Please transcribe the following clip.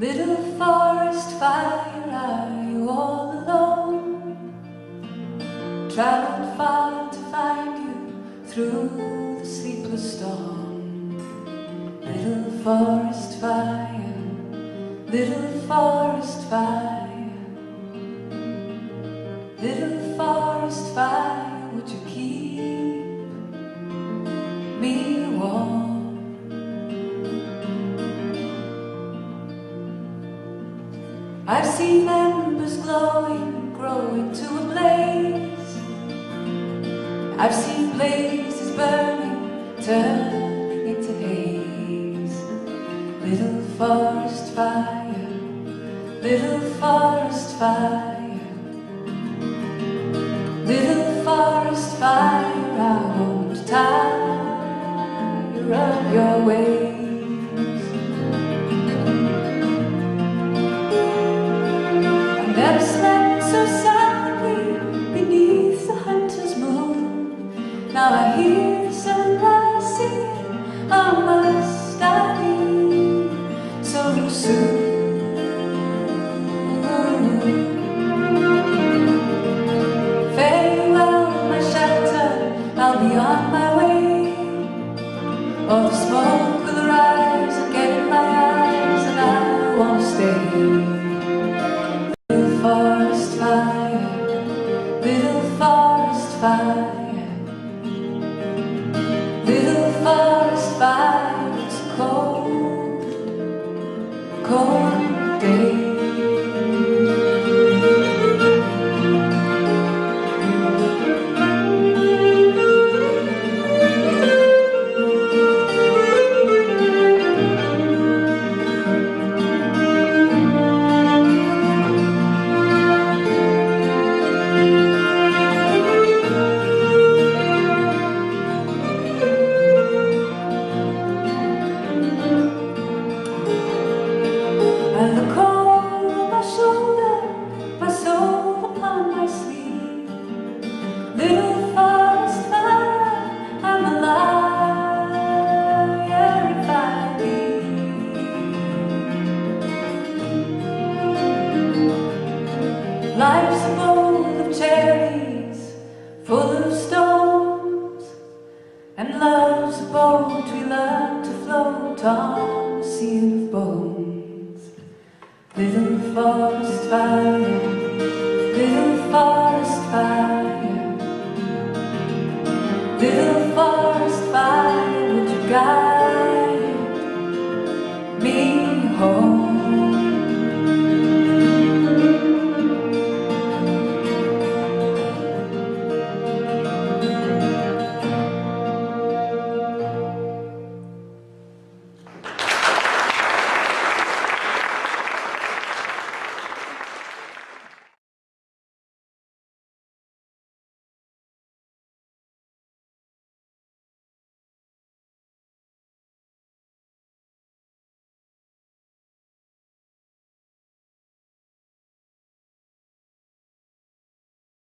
Little forest fire, are you all alone? Traveled far to find you through the sleepless storm. Little forest fire, little forest fire, little forest fire, would you keep me warm? I've seen embers glowing, growing to a blaze. I've seen blazes burning, turning into haze. Little forest fire, little forest fire, little forest fire, I won't tire of your ways. Never slept so soundly beneath the hunter's moon. Now I hear the sunrise singing, I must I leave so soon? Farewell, my shelter, I'll be on my way. Oh, the smoke will rise and get in my eyes, and I won't stay. Forest fire, little forest fire, little forest fire, it's a cold, cold day. And the cold on my shoulder, my soul upon my sleeve. Little forest fire, I'm a liar if I leave. Life's a bowl of cherries, full of stones, and love's a boat we learn to float on a sea of bones. Little forest fire,